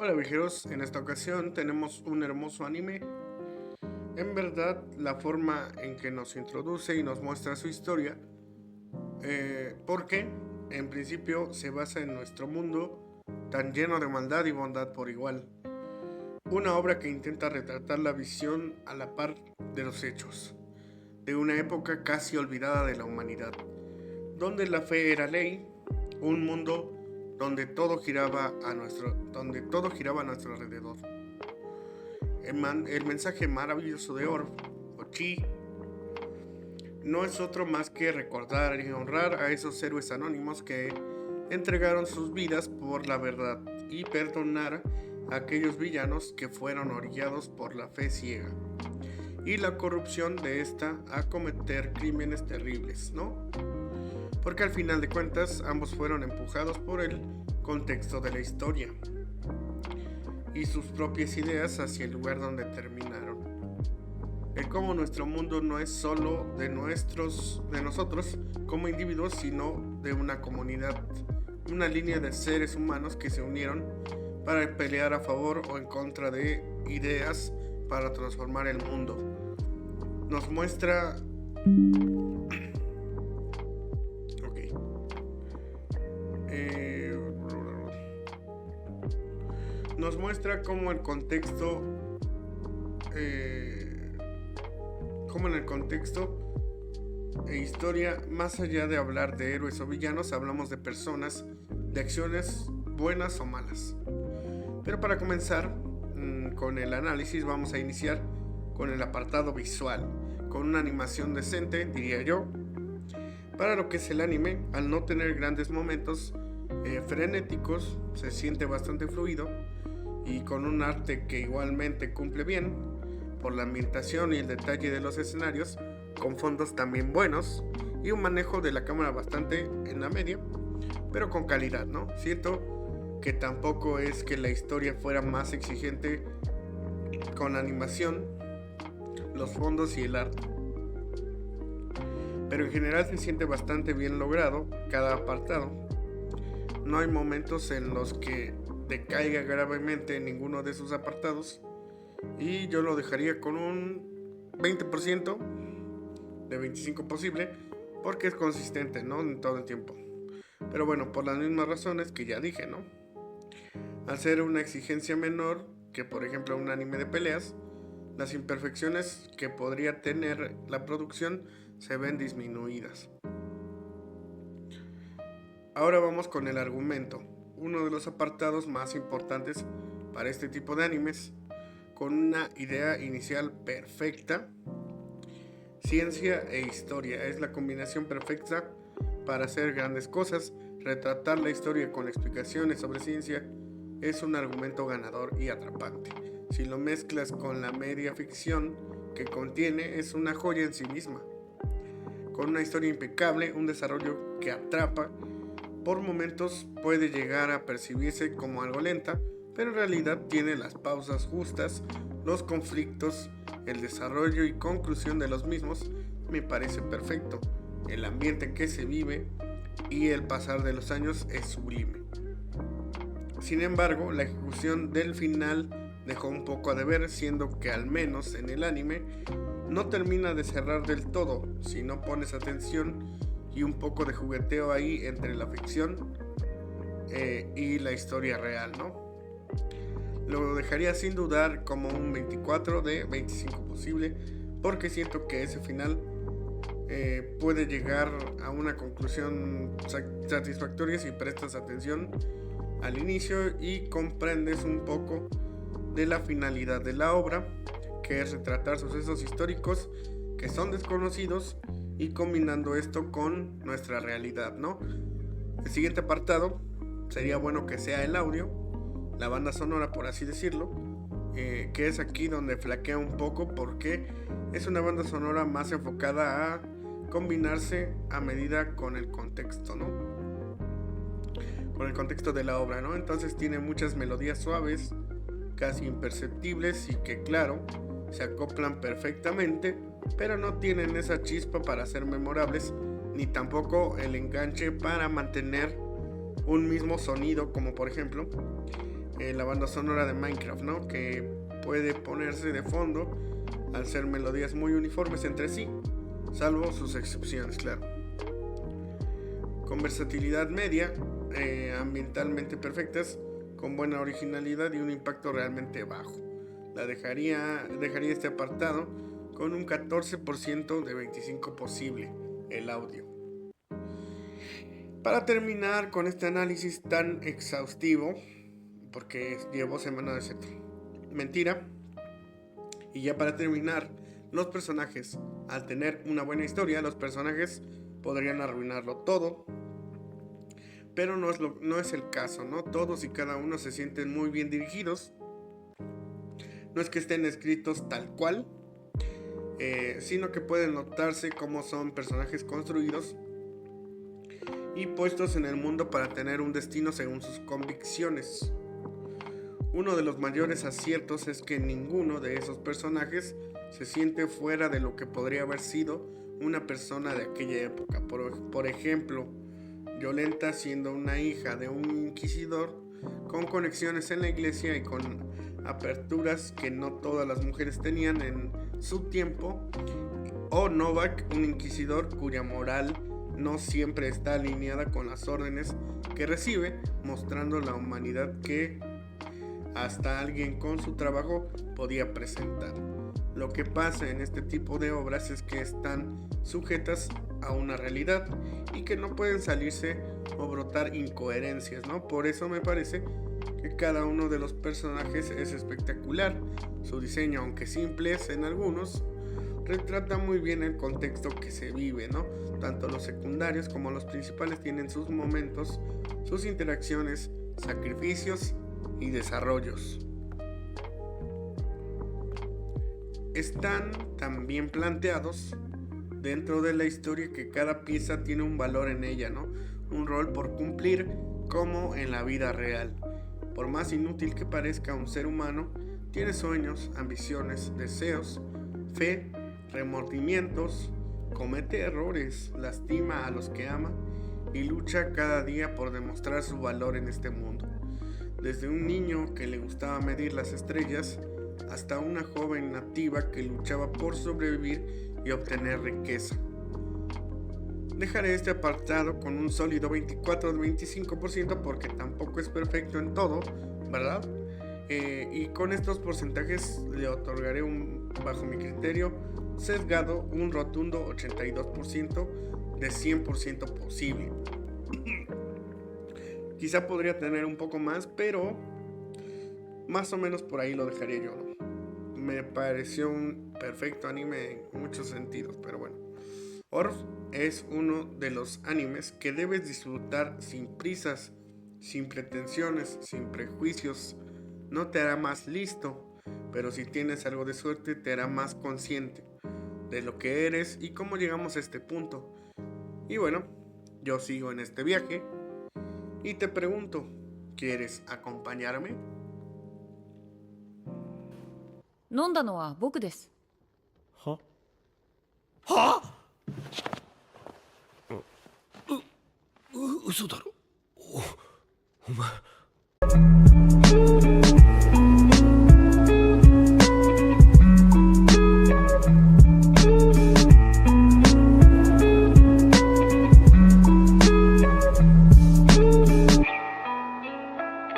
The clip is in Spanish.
Hola viajeros, en esta ocasión tenemos un hermoso anime. En verdad, la forma en que nos introduce y nos muestra su historia, porque en principio se basa en nuestro mundo tan lleno de maldad y bondad por igual. Una obra que intenta retratar la visión a la par de los hechos, de una época casi olvidada de la humanidad, donde la fe era ley, un mundo donde todo giraba a nuestro alrededor. El mensaje maravilloso de Orf, o Chi, no es otro más que recordar y honrar a esos héroes anónimos que entregaron sus vidas por la verdad y perdonar a aquellos villanos que fueron orillados por la fe ciega y la corrupción de esta a cometer crímenes terribles, ¿no? Porque al final de cuentas ambos fueron empujados por el contexto de la historia y sus propias ideas hacia el lugar donde terminaron. El cómo nuestro mundo no es solo de nosotros como individuos, sino de una comunidad, una línea de seres humanos que se unieron para pelear a favor o en contra de ideas para transformar el mundo. Nos muestra nos muestra cómo en el contexto e historia, más allá de hablar de héroes o villanos, hablamos de personas, de acciones buenas o malas. Pero para comenzar con el análisis, vamos a iniciar con el apartado visual, con una animación decente, diría yo, para lo que es el anime. Al no tener grandes momentos frenéticos, se siente bastante fluido y con un arte que igualmente cumple bien por la ambientación y el detalle de los escenarios, con fondos también buenos y un manejo de la cámara bastante en la media, pero con calidad, ¿no? Siento que tampoco es que la historia fuera más exigente con la animación, los fondos y el arte, pero en general se siente bastante bien logrado cada apartado. No hay momentos en los que decaiga gravemente en ninguno de sus apartados y yo lo dejaría con un 20% de 25 posible, porque es consistente, ¿no? En todo el tiempo. Pero bueno, por las mismas razones que ya dije, ¿no? Al ser una exigencia menor que por ejemplo un anime de peleas, las imperfecciones que podría tener la producción se ven disminuidas. Ahora vamos con el argumento, uno de los apartados más importantes para este tipo de animes, con una idea inicial perfecta. Ciencia e historia es la combinación perfecta para hacer grandes cosas. Retratar la historia con explicaciones sobre ciencia es un argumento ganador y atrapante. Si lo mezclas con la media ficción que contiene, es una joya en sí misma, con una historia impecable, un desarrollo que atrapa. Por momentos puede llegar a percibirse como algo lenta, pero en realidad tiene las pausas justas, los conflictos, el desarrollo y conclusión de los mismos me parece perfecto. El ambiente en que se vive y el pasar de los años es sublime. Sin embargo, la ejecución del final dejó un poco a deber, siendo que al menos en el anime no termina de cerrar del todo si no pones atención y un poco de jugueteo ahí entre la ficción y la historia real, ¿no? Lo dejaría sin dudar como un 24 de 25 posible, porque siento que ese final puede llegar a una conclusión satisfactoria si prestas atención al inicio y comprendes un poco de la finalidad de la obra, que es retratar sucesos históricos que son desconocidos y combinando esto con nuestra realidad, ¿no? El siguiente apartado sería bueno que sea el audio, la banda sonora, por así decirlo, que es aquí donde flaquea un poco, porque es una banda sonora más enfocada a combinarse a medida con el contexto, ¿no? Con el contexto de la obra, ¿no? Entonces tiene muchas melodías suaves, casi imperceptibles y que, claro, se acoplan perfectamente, pero no tienen esa chispa para ser memorables, ni tampoco el enganche para mantener un mismo sonido, como por ejemplo la banda sonora de Minecraft, ¿no? Que puede ponerse de fondo al ser melodías muy uniformes entre sí, salvo sus excepciones, claro. Con versatilidad media, ambientalmente perfectas, con buena originalidad y un impacto realmente bajo. Dejaría este apartado con un 14% de 25 posible, el audio. Para terminar con este análisis tan exhaustivo, porque llevo semanas de mentira, y ya para terminar, los personajes, al tener una buena historia, los personajes podrían arruinarlo todo, pero no es el caso, ¿no? Todos y cada uno se sienten muy bien dirigidos. No es que estén escritos tal cual, sino que pueden notarse cómo son personajes construidos y puestos en el mundo para tener un destino según sus convicciones. Uno de los mayores aciertos es que ninguno de esos personajes se siente fuera de lo que podría haber sido una persona de aquella época. Por ejemplo, Yolenta siendo una hija de un inquisidor con conexiones en la iglesia y con aperturas que no todas las mujeres tenían en su tiempo, o Novak, un inquisidor cuya moral no siempre está alineada con las órdenes que recibe, mostrando la humanidad que hasta alguien con su trabajo podía presentar. Lo que pasa en este tipo de obras es que están sujetas a una realidad y que no pueden salirse o brotar incoherencias, ¿no? Por eso me parece que cada uno de los personajes es espectacular. Su diseño, aunque simple es en algunos, retrata muy bien el contexto que se vive, ¿no? Tanto los secundarios como los principales tienen sus momentos, sus interacciones, sacrificios y desarrollos. Están tan bien planteados dentro de la historia que cada pieza tiene un valor en ella, ¿no? Un rol por cumplir como en la vida real. Por más inútil que parezca, un ser humano tiene sueños, ambiciones, deseos, fe, remordimientos, comete errores, lastima a los que ama y lucha cada día por demostrar su valor en este mundo. Desde un niño que le gustaba medir las estrellas hasta una joven nativa que luchaba por sobrevivir y obtener riqueza. Dejaré este apartado con un sólido 24-25% porque tampoco es perfecto en todo, ¿verdad? Y con estos porcentajes le otorgaré bajo mi criterio sesgado, un rotundo 82% de 100% posible. Quizá podría tener un poco más, pero más o menos por ahí lo dejaría yo, ¿no? Me pareció un perfecto anime en muchos sentidos, pero bueno. Orf es uno de los animes que debes disfrutar sin prisas, sin pretensiones, sin prejuicios. No te hará más listo, pero si tienes algo de suerte te hará más consciente de lo que eres y cómo llegamos a este punto. Y bueno, yo sigo en este viaje y te pregunto, ¿quieres acompañarme? 飲んだのは僕です。はは嘘だろ。お前